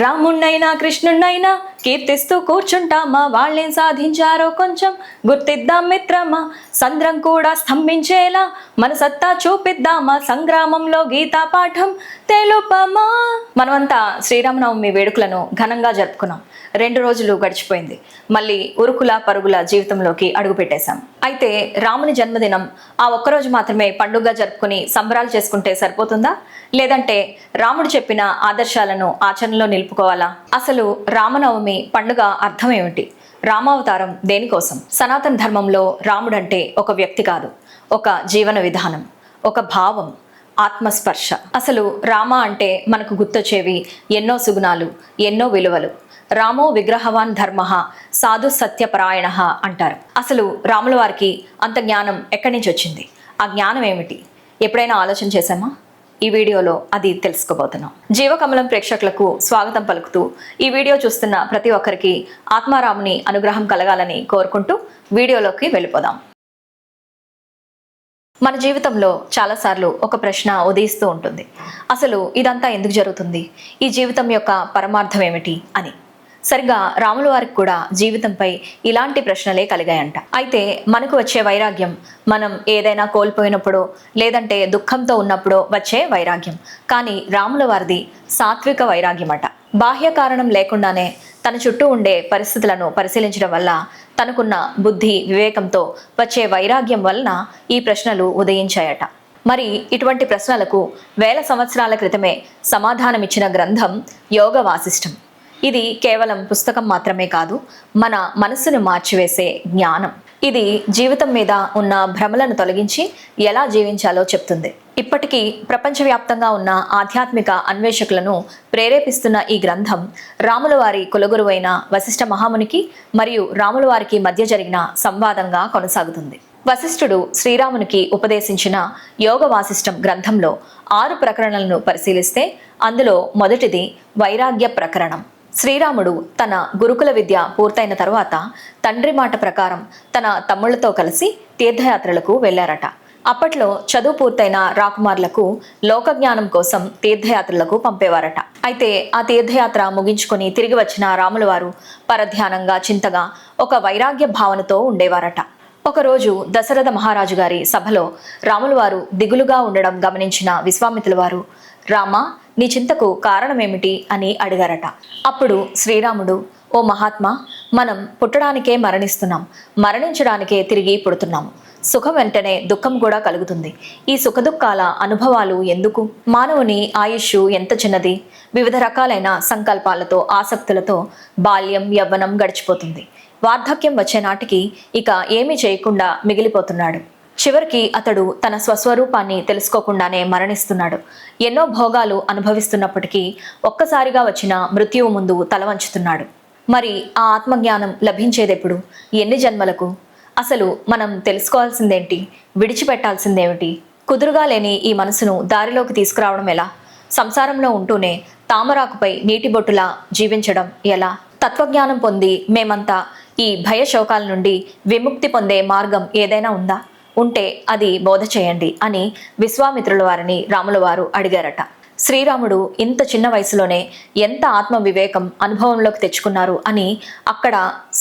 రాముణ్ణైనా కృష్ణుణ్ణైనా కీర్తిస్తూ కూర్చుంటామా, వాళ్ళేం సాధించారో కొంచెం గుర్తిద్దాం మిత్రమా. సంద్రం కూడా స్తంభించేలా మన సత్తా చూపిద్దామా, సంగ్రామంలో గీతా పాఠం తెలుపమా. మనమంతా శ్రీరామనవమి వేడుకలను ఘనంగా జరుపుకున్నాం. 2 రోజులు గడిచిపోయింది. మళ్ళీ ఉరుకుల పరుగుల జీవితంలోకి అడుగుపెట్టేశాం. అయితే రాముని జన్మదినం ఆ ఒక్కరోజు మాత్రమే పండుగగా జరుపుకుని సంబరాలు చేసుకుంటే సరిపోతుందా, లేదంటే రాముడు చెప్పిన ఆదర్శాలను ఆచరణలో నిలుపుకోవాలా? అసలు రామనవమి పండుగ అర్థం ఏమిటి? రామావతారం దేనికోసం? సనాతన ధర్మంలో రాముడంటే ఒక వ్యక్తి కాదు, ఒక జీవన విధానం, ఒక భావం, ఆత్మస్పర్శ. అసలు రామ అంటే మనకు గుర్తొచ్చేవి ఎన్నో సుగుణాలు, ఎన్నో విలువలు. రామో విగ్రహవాన్ ధర్మ సాధు సత్యపరాయణ అంటారు. అసలు రాముల వారికి అంత జ్ఞానం ఎక్కడి నుంచి వచ్చింది? ఆ జ్ఞానం ఏమిటి? ఎప్పుడైనా ఆలోచన చేశామా? ఈ వీడియోలో అది తెలుసుకోబోతున్నాం. జీవకమలం ప్రేక్షకులకు స్వాగతం పలుకుతూ ఈ వీడియో చూస్తున్న ప్రతి ఒక్కరికి ఆత్మారాముని అనుగ్రహం కలగాలని కోరుకుంటూ వీడియోలోకి వెళ్ళిపోదాం. మన జీవితంలో చాలాసార్లు ఒక ప్రశ్న ఉదయిస్తూ ఉంటుంది. అసలు ఇదంతా ఎందుకు జరుగుతుంది? ఈ జీవితం యొక్క పరమార్థం ఏమిటి అని. సరిగ్గా రాముల వారికి కూడా జీవితంపై ఇలాంటి ప్రశ్నలే కలిగాయంట. అయితే మనకు వచ్చే వైరాగ్యం మనం ఏదైనా కోల్పోయినప్పుడో లేదంటే దుఃఖంతో ఉన్నప్పుడో వచ్చే వైరాగ్యం. కానీ రాముల వారిది సాత్విక వైరాగ్యం అట. బాహ్య కారణం లేకుండానే తన చుట్టూ ఉండే పరిస్థితులను పరిశీలించడం వల్ల తనకున్న బుద్ధి వివేకంతో వచ్చే వైరాగ్యం వలన ఈ ప్రశ్నలు ఉదయించాయట. మరి ఇటువంటి ప్రశ్నలకు 1000 సంవత్సరాల క్రితమే సమాధానమిచ్చిన గ్రంథం యోగ వాసిష్టం. ఇది కేవలం పుస్తకం మాత్రమే కాదు, మన మనస్సును మార్చివేసే జ్ఞానం. ఇది జీవితం మీద ఉన్న భ్రమలను తొలగించి ఎలా జీవించాలో చెప్తుంది. ఇప్పటికీ ప్రపంచవ్యాప్తంగా ఉన్న ఆధ్యాత్మిక అన్వేషకులను ప్రేరేపిస్తున్న ఈ గ్రంథం రాముల వారి కులగురువైన వశిష్ఠ మహామునికి మరియు రాముల వారికి మధ్య జరిగిన సంవాదంగా కొనసాగుతుంది. వశిష్ఠుడు శ్రీరామునికి ఉపదేశించిన యోగ వాసిష్టం గ్రంథంలో 6 ప్రకరణలను పరిశీలిస్తే అందులో మొదటిది వైరాగ్య ప్రకరణం. శ్రీరాముడు తన గురుకుల విద్య పూర్తయిన తరువాత తండ్రి మాట ప్రకారం తన తమ్ముళ్లతో కలిసి తీర్థయాత్రలకు వెళ్లారట. అప్పట్లో చదువు పూర్తయిన రాకుమారులకు లోకజ్ఞానం కోసం తీర్థయాత్రలకు పంపేవారట. అయితే ఆ తీర్థయాత్ర ముగించుకొని తిరిగి వచ్చిన రాముల వారు పరధ్యానంగా చింతగా ఒక వైరాగ్య భావనతో ఉండేవారట. ఒకరోజు దశరథ మహారాజు గారి సభలో రాముల వారు దిగులుగా ఉండడం గమనించిన విశ్వామిత్రుల వారు, రామా, నీ చింతకు కారణమేమిటి అని అడిగారట. అప్పుడు శ్రీరాముడు, ఓ మహాత్మా, మనం పుట్టడానికే మరణిస్తున్నాం, మరణించడానికే తిరిగి పుడుతున్నాము. సుఖం వెంటనే దుఃఖం కూడా కలుగుతుంది. ఈ సుఖదుఖాల అనుభవాలు ఎందుకు? మానవుని ఆయుష్ ఎంత చిన్నది. వివిధ రకాలైన సంకల్పాలతో ఆసక్తులతో బాల్యం యవ్వనం గడిచిపోతుంది. వార్ధక్యం వచ్చే నాటికి ఇక ఏమీ చేయకుండా మిగిలిపోతున్నాడు. చివరికి అతడు తన స్వస్వరూపాన్ని తెలుసుకోకుండానే మరణిస్తున్నాడు. ఎన్నో భోగాలు అనుభవిస్తున్నప్పటికీ ఒక్కసారిగా వచ్చిన మృత్యువు ముందు తల వంచుతున్నాడు. మరి ఆ ఆత్మజ్ఞానం లభించేదెప్పుడు? ఎన్ని జన్మలకు? అసలు మనం తెలుసుకోవాల్సిందేంటి? విడిచిపెట్టాల్సిందేమిటి? కుదురుగా లేని ఈ మనసును దారిలోకి తీసుకురావడం ఎలా? సంసారంలో ఉంటూనే తామరాకుపై నీటి బొట్టులా జీవించడం ఎలా? తత్వజ్ఞానం పొంది మేమంతా ఈ భయ శోకాల నుండి విముక్తి పొందే మార్గం ఏదైనా ఉందా? ఉంటే అది బోధ చేయండి అని విశ్వామిత్రుల వారిని రాముల వారు అడిగారట. శ్రీరాముడు ఇంత చిన్న వయసులోనే ఎంత ఆత్మ వివేకం అనుభవంలోకి తెచ్చుకున్నారు అని అక్కడ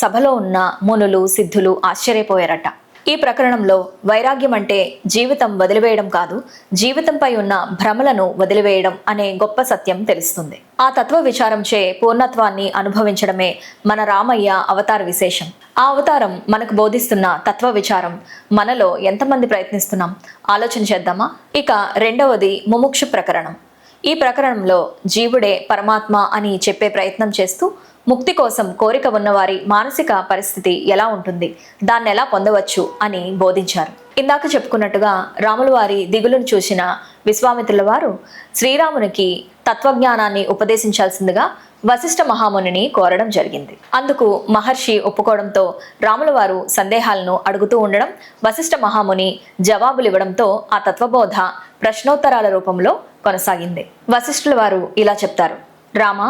సభలో ఉన్న మునులు సిద్ధులు ఆశ్చర్యపోయారట. ఈ ప్రకరణంలో వైరాగ్యం అంటే జీవితం వదిలివేయడం కాదు, జీవితంపై ఉన్న భ్రమలను వదిలివేయడం అనే గొప్ప సత్యం తెలుస్తుంది. ఆ తత్వ విచారంచే పూర్ణత్వాన్ని అనుభవించడమే మన రామయ్య అవతార విశేషం. ఆ అవతారం మనకు బోధిస్తున్న తత్వ విచారం మనలో ఎంతమంది ప్రయత్నిస్తున్నాం? ఆలోచన చేద్దామా? ఇక రెండవది ముముక్షు ప్రకరణం. ఈ ప్రకరణంలో జీవుడే పరమాత్మ అని చెప్పే ప్రయత్నం చేస్తూ ముక్తి కోసం కోరిక ఉన్నవారి మానసిక పరిస్థితి ఎలా ఉంటుంది, దాన్ని ఎలా పొందవచ్చు అని బోధించారు. ఇందాక చెప్పుకున్నట్టుగా రాముల వారి దిగులును చూసిన విశ్వామిత్రుల వారు శ్రీరామునికి తత్వజ్ఞానాన్ని ఉపదేశించాల్సిందిగా వశిష్ఠ మహామునిని కోరడం జరిగింది. అందుకు మహర్షి ఒప్పుకోవడంతో రాముల వారు సందేహాలను అడుగుతూ ఉండడం, వశిష్ఠ మహాముని జవాబులు ఇవ్వడంతో ఆ తత్వబోధ ప్రశ్నోత్తరాల రూపంలో కొనసాగింది. వశిష్ఠుల వారు ఇలా చెప్తారు, రామ,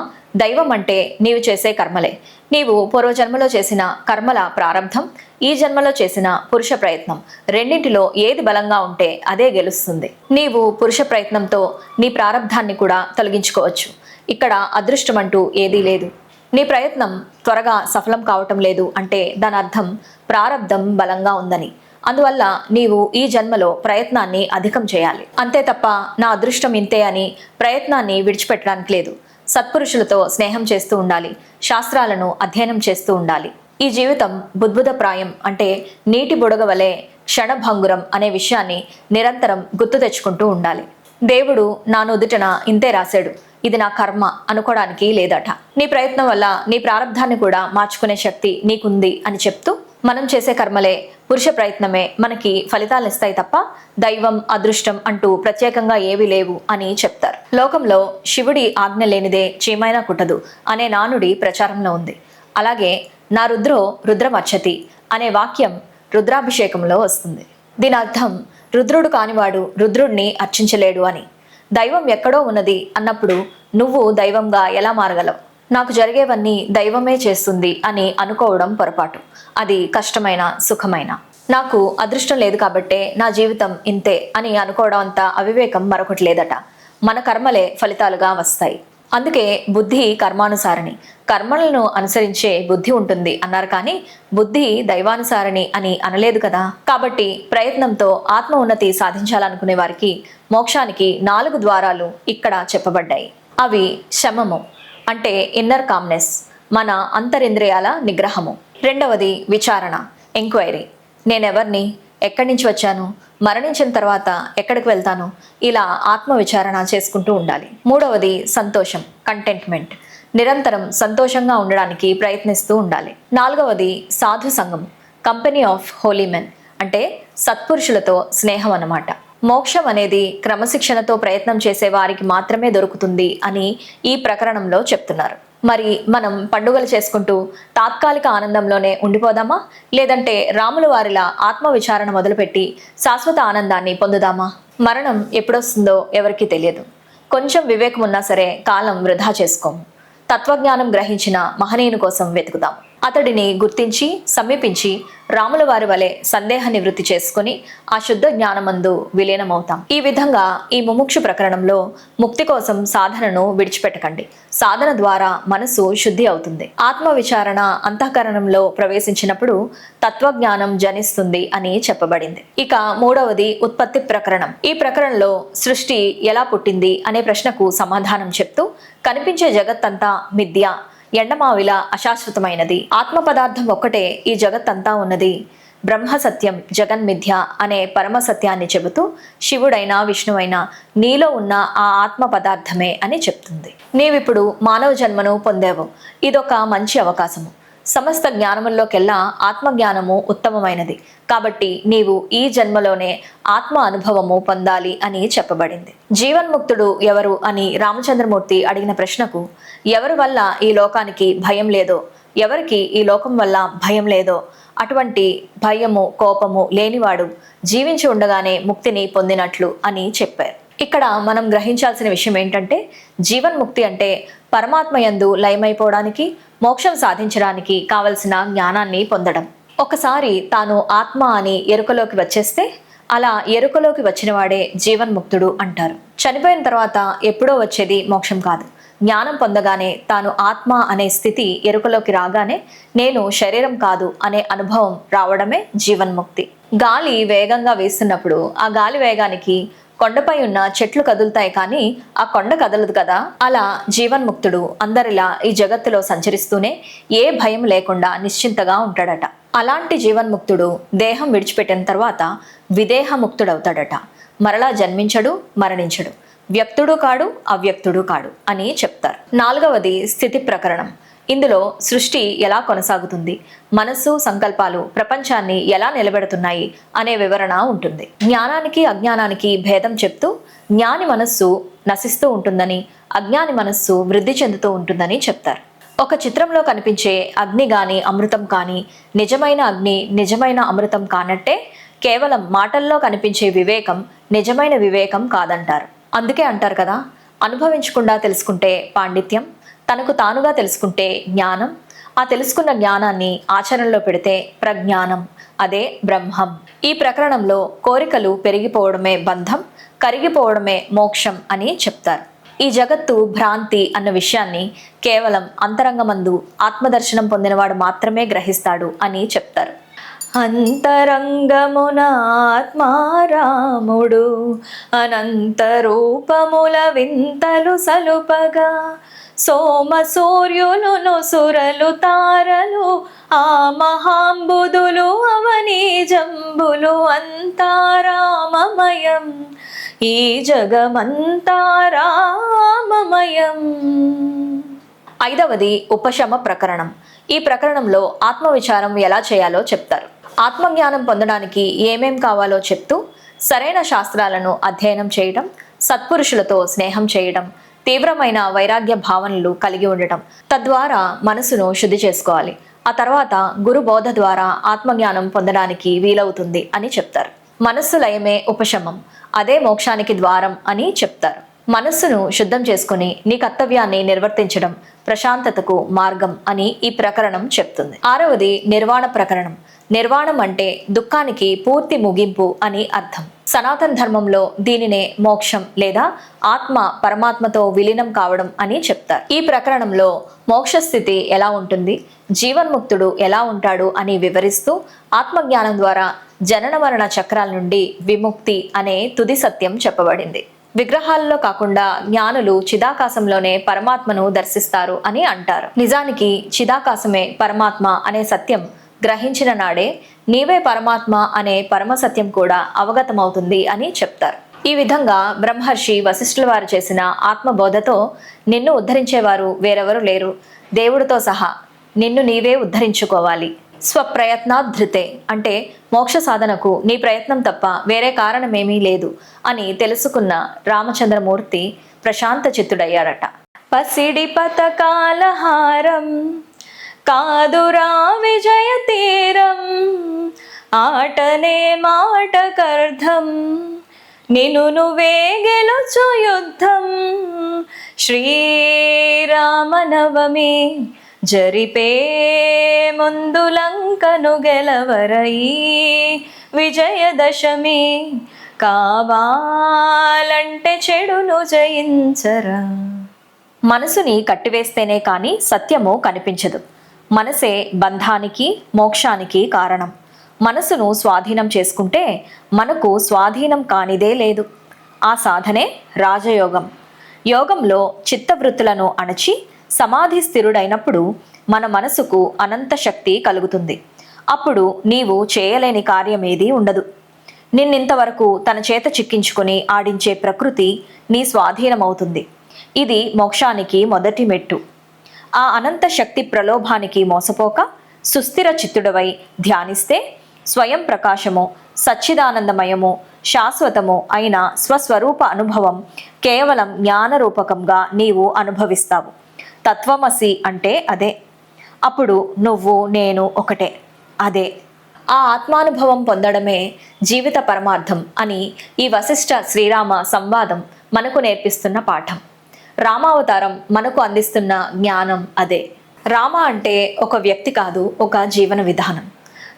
దైవం అంటే నీవు చేసే కర్మలే. నీవు పూర్వజన్మలో చేసిన కర్మల ప్రారంధం, ఈ జన్మలో చేసిన పురుష ప్రయత్నం, రెండింటిలో ఏది బలంగా ఉంటే అదే గెలుస్తుంది. నీవు పురుష ప్రయత్నంతో నీ ప్రారంధాన్ని కూడా తొలగించుకోవచ్చు, ఇక్కడ అదృష్టం అంటూ ఏదీ లేదు. నీ ప్రయత్నం త్వరగా సఫలం కావటం లేదు అంటే దాని అర్థం ప్రారబ్ధం బలంగా ఉందని. అందువల్ల నీవు ఈ జన్మలో ప్రయత్నాన్ని అధికం చేయాలి. అంతే తప్ప నా అదృష్టం ఇంతే అని ప్రయత్నాన్ని విడిచిపెట్టడానికి లేదు. సత్పురుషులతో స్నేహం చేస్తూ ఉండాలి. శాస్త్రాలను అధ్యయనం చేస్తూ ఉండాలి. ఈ జీవితం బుద్భుతప్రాయం అంటే నీటి బుడగ వలె క్షణభంగురం అనే విషయాన్ని నిరంతరం గుర్తు తెచ్చుకుంటూ ఉండాలి. దేవుడు నా నుదుటన ఇంతే రాశాడు, ఇది నా కర్మ అనుకోవడానికి లేదట. నీ ప్రయత్నం వల్ల నీ ప్రారంధాన్ని కూడా మార్చుకునే శక్తి నీకుంది అని చెప్తూ, మనం చేసే కర్మలే, పురుష ప్రయత్నమే మనకి ఫలితాలను ఇస్తాయి తప్ప దైవం అదృష్టం అంటూ ప్రత్యేకంగా ఏవీ లేవు అని చెప్తారు. లోకంలో శివుడి ఆజ్ఞ లేనిదే చీమైనా కుట్టదు అనే నానుడి ప్రచారంలో ఉంది. అలాగే నా రుద్రో రుద్రమర్చతి అనే వాక్యం రుద్రాభిషేకంలో వస్తుంది. దీని అర్థం రుద్రుడు కానివాడు రుద్రుడిని అర్చించలేడు అని. దైవం ఎక్కడో ఉన్నది అన్నప్పుడు నువ్వు దైవంగా ఎలా మారగలవు? నాకు జరిగేవన్నీ దైవమే చేస్తుంది అని అనుకోవడం పొరపాటు. అది కష్టమైన సుఖమైన. నాకు అదృష్టం లేదు కాబట్టే నా జీవితం ఇంతే అని అనుకోవడం అంత అవివేకం మరొకటి లేదట. మన కర్మలే ఫలితాలుగా వస్తాయి. అందుకే బుద్ధి కర్మానుసారిణి, కర్మలను అనుసరించే బుద్ధి ఉంటుంది అన్నారు, కానీ బుద్ధి దైవానుసారిణి అని అనలేదు కదా. కాబట్టి ప్రయత్నంతో ఆత్మ ఉన్నతి సాధించాలనుకునే వారికి మోక్షానికి 4 ద్వారాలు ఇక్కడ చెప్పబడ్డాయి. అవి శమము అంటే ఇన్నర్ కామ్నెస్, మన అంతరింద్రియాల నిగ్రహము. రెండవది విచారణ, ఎంక్వైరీ. నేనెవర్ని, ఎక్కడి నుంచి వచ్చాను, మరణించిన తర్వాత ఎక్కడికి వెళ్తాను, ఇలా ఆత్మ విచారణ చేసుకుంటూ ఉండాలి. మూడవది సంతోషం, కంటెంట్మెంట్. నిరంతరం సంతోషంగా ఉండడానికి ప్రయత్నిస్తూ ఉండాలి. నాలుగవది సాధు సంఘం, కంపెనీ ఆఫ్ హోలీ మెన్ అంటే సత్పురుషులతో స్నేహం అన్నమాట. మోక్షం అనేది క్రమశిక్షణతో ప్రయత్నం చేసే వారికి మాత్రమే దొరుకుతుంది అని ఈ ప్రకరణంలో చెప్తున్నారు. మరి మనం పండుగలు చేసుకుంటూ తాత్కాలిక ఆనందంలోనే ఉండిపోదామా, లేదంటే రాముల వారిలా ఆత్మ విచారణ మొదలుపెట్టి శాశ్వత ఆనందాన్ని పొందుదామా? మరణం ఎప్పుడొస్తుందో ఎవరికీ తెలియదు. కొంచెం వివేకం ఉన్నా సరే కాలం వృధా చేసుకోము. తత్వజ్ఞానం గ్రహించిన మహనీయుని కోసం వెతుకుదాం. అతడిని గుర్తించి సమీపించి రాముల వారి వలె సందేహ నివృత్తి చేసుకుని ఆ శుద్ధ జ్ఞానమందు విలీనమవుతాం. ఈ విధంగా ఈ ముముక్షు ప్రకరణంలో ముక్తి కోసం సాధనను విడిచిపెట్టకండి. సాధన ద్వారా మనసు శుద్ధి అవుతుంది. ఆత్మ విచారణ అంతఃకరణంలో ప్రవేశించినప్పుడు తత్వజ్ఞానం జనిస్తుంది అని చెప్పబడింది. ఇక మూడవది ఉత్పత్తి ప్రకరణం. ఈ ప్రకరణంలో సృష్టి ఎలా పుట్టింది అనే ప్రశ్నకు సమాధానం చెప్తూ, కనిపించే జగత్తంతా మిథ్య, ఎండమావిలా అశాశ్వతమైనది, ఆత్మ పదార్థం ఒక్కటే ఈ జగత్తంతా ఉన్నది, బ్రహ్మ సత్యం జగన్మిథ్య అనే పరమ సత్యాన్ని చెబుతూ శివుడైనా విష్ణువైనా నీలో ఉన్న ఆ ఆత్మ పదార్థమే అని చెప్తుంది. నీవిప్పుడు మానవ జన్మను పొందావు. ఇదొక మంచి అవకాశము. సమస్త జ్ఞానముల్లోకెల్లా ఆత్మజ్ఞానము ఉత్తమమైనది. కాబట్టి నీవు ఈ జన్మలోనే ఆత్మ అనుభవము పొందాలి అని చెప్పబడింది. జీవన్ముక్తుడు ఎవరు అని రామచంద్రమూర్తి అడిగిన ప్రశ్నకు, ఎవరి వల్ల ఈ లోకానికి భయం లేదో, ఎవరికి ఈ లోకం వల్ల భయం లేదో అటువంటి భయము కోపము లేనివాడు జీవించి ఉండగానే ముక్తిని పొందినట్లు అని చెప్పారు. ఇక్కడ మనం గ్రహించాల్సిన విషయం ఏంటంటే, జీవన్ముక్తి అంటే పరమాత్మయందు లయమైపోవడానికి, మోక్షం సాధించడానికి కావలసిన జ్ఞానాన్ని పొందడం. ఒకసారి తాను ఆత్మ అని ఎరుకలోకి వచ్చేస్తే అలా ఎరుకలోకి వచ్చినవాడే జీవన్ముక్తుడు అంటారు. చనిపోయిన తర్వాత ఎప్పుడో వచ్చేది మోక్షం కాదు. జ్ఞానం పొందగానే తాను ఆత్మ అనే స్థితి ఎరుకలోకి రాగానే నేను శరీరం కాదు అనే అనుభవం రావడమే జీవన్ముక్తి. గాలి వేగంగా వేస్తున్నప్పుడు ఆ గాలి వేగానికి కొండపై ఉన్న చెట్లు కదులుతాయి, కానీ ఆ కొండ కదలదు కదా. అలా జీవన్ముక్తుడు అందరిలా ఈ జగత్తులో సంచరిస్తూనే ఏ భయం లేకుండా నిశ్చింతగా ఉంటాడట. అలాంటి జీవన్ముక్తుడు దేహం విడిచిపెట్టిన తర్వాత విదేహముక్తుడవుతాడట. మరలా జన్మించడు, మరణించడు, వ్యక్తుడు కాడు, అవ్యక్తుడు కాడు అని చెప్తారు. నాలుగవది స్థితి ప్రకరణం. ఇందులో సృష్టి ఎలా కొనసాగుతుంది, మనస్సు సంకల్పాలు ప్రపంచాన్ని ఎలా నిలబెడుతున్నాయి అనే వివరణ ఉంటుంది. జ్ఞానానికి అజ్ఞానానికి భేదం చెప్తూ, జ్ఞాని మనస్సు నశిస్తూ ఉంటుందని, అజ్ఞాని మనస్సు వృద్ధి చెందుతూ ఉంటుందని చెప్తారు. ఒక చిత్రంలో కనిపించే అగ్ని గాని అమృతం కానీ నిజమైన అగ్ని నిజమైన అమృతం కానట్టే, కేవలం మాటల్లో కనిపించే వివేకం నిజమైన వివేకం కాదంటారు. అందుకే అంటారు కదా, అనుభవించకుండా తెలుసుకుంటే పాండిత్యం, తనకు తానుగా తెలుసుకుంటే జ్ఞానం, ఆ తెలుసుకున్న జ్ఞానాన్ని ఆచరణలో పెడితే ప్రజ్ఞానం, అదే బ్రహ్మం. ఈ ప్రకరణంలో కోరికలు పెరిగిపోవడమే బంధం, కరిగిపోవడమే మోక్షం అని చెప్తారు. ఈ జగత్తు భ్రాంతి అన్న విషయాన్ని కేవలం అంతరంగమందు ఆత్మదర్శనం పొందినవాడు మాత్రమే గ్రహిస్తాడు అని చెప్తారు. అంతరంగమున ఆత్మారాముడు అనంత రూపముల వింతలు సలుపగా, సోమ సూర్యులు సురలు తారలు ఆ మహాంబుదులు అవని జంబులు అంతారామమయం, ఈ జగమంతారామమయం. ఐదవది ఉపశమ ప్రకరణం. ఈ ప్రకరణంలో ఆత్మవిచారం ఎలా చేయాలో చెప్తారు. ఆత్మజ్ఞానం పొందడానికి ఏమేం కావాలో చెప్తూ సరైన శాస్త్రాలను అధ్యయనం చేయడం, సత్పురుషులతో స్నేహం చేయడం, తీవ్రమైన వైరాగ్య భావనలు కలిగి ఉండటం, తద్వారా మనసును శుద్ధి చేసుకోవాలి. ఆ తర్వాత గురు బోధ ద్వారా ఆత్మజ్ఞానం పొందడానికి వీలవుతుంది అని చెప్తారు. మనస్సు లయమే ఉపశమం, అదే మోక్షానికి ద్వారం అని చెప్తారు. మనస్సును శుద్ధం చేసుకుని నీ కర్తవ్యాన్ని నిర్వర్తించడం ప్రశాంతతకు మార్గం అని ఈ ప్రకరణం చెప్తుంది. ఆరవది నిర్వాణ ప్రకరణం. నిర్వాణం అంటే దుఃఖానికి పూర్తి ముగింపు అని అర్థం. సనాతన ధర్మంలో దీనినే మోక్షం లేదా ఆత్మ పరమాత్మతో విలీనం కావడం అని చెప్తారు. ఈ ప్రకరణంలో మోక్ష స్థితి ఎలా ఉంటుంది, జీవన్ముక్తుడు ఎలా ఉంటాడు అని వివరిస్తూ ఆత్మజ్ఞానం ద్వారా జనన మరణ చక్రాల నుండి విముక్తి అనే తుది సత్యం చెప్పబడింది. విగ్రహాలలో కాకుండా జ్ఞానులు చిదాకాశంలోనే పరమాత్మను దర్శిస్తారు అని అంటారు. నిజానికి చిదాకాశమే పరమాత్మ అనే సత్యం గ్రహించిన నాడే నీవే పరమాత్మ అనే పరమసత్యం కూడా అవగతమవుతుంది అని చెప్తారు. ఈ విధంగా బ్రహ్మర్షి వశిష్ఠుల వారు చేసిన ఆత్మబోధతో నిన్ను ఉద్ధరించేవారు వేరెవరు లేరు, దేవుడితో సహా నిన్ను నీవే ఉద్ధరించుకోవాలి. స్వప్రయత్నాధృతే అంటే మోక్ష సాధనకు నీ ప్రయత్నం తప్ప వేరే కారణమేమీ లేదు అని తెలుసుకున్న రామచంద్రమూర్తి ప్రశాంత చిత్తుడయ్యారట. పసిడి పతకాలహారం కాదురా విజయ తీరం, ఆటనే మాటకర్థం నిన్ను నువ్వే గెలుచు యుద్ధం, శ్రీరామనవమి జరిపే ముందు లంకను గెలవరై, విజయదశమి కావాలంటే చెడును జయించరా. మనసుని కట్టివేస్తేనే కానీ సత్యము కనిపించదు. మనసే బంధానికి మోక్షానికి కారణం. మనసును స్వాధీనం చేసుకుంటే మనకు స్వాధీనం కానిదే లేదు. ఆ సాధనే రాజయోగం. యోగంలో చిత్తవృత్తులను అణచి సమాధి స్థిరుడైనప్పుడు మన మనసుకు అనంత శక్తి కలుగుతుంది. అప్పుడు నీవు చేయలేని కార్యమేదీ ఉండదు. నిన్నింతవరకు తన చేత చిక్కించుకుని ఆడించే ప్రకృతి నీ స్వాధీనమవుతుంది. ఇది మోక్షానికి మొదటి మెట్టు. ఆ అనంత శక్తి ప్రలోభానికి మోసపోక సుస్థిర చిత్తుడవై ధ్యానిస్తే స్వయం ప్రకాశము, సచ్చిదానందమయము, శాశ్వతము అయిన స్వస్వరూప అనుభవం కేవలం జ్ఞానరూపకంగా నీవు అనుభవిస్తావు. తత్వమసి అంటే అదే. అప్పుడు నువ్వు నేను ఒకటే. అదే ఆ ఆత్మానుభవం పొందడమే జీవిత పరమార్థం అని ఈ వశిష్ఠ శ్రీరామ సంవాదం మనకు నేర్పిస్తున్న పాఠం. రామావతారం మనకు అందిస్తున్న జ్ఞానం అదే. రామ అంటే ఒక వ్యక్తి కాదు, ఒక జీవన విధానం.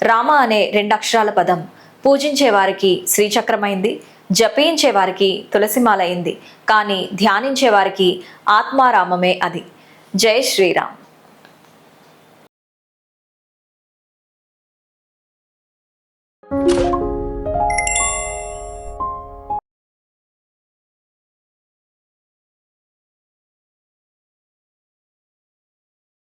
రామ అనే 2 అక్షరాల పదం పూజించే వారికి శ్రీచక్రమైంది, జపించే వారికి తులసిమాలైంది, కానీ ధ్యానించే వారికి ఆత్మారామమే అది. జై శ్రీరామ్.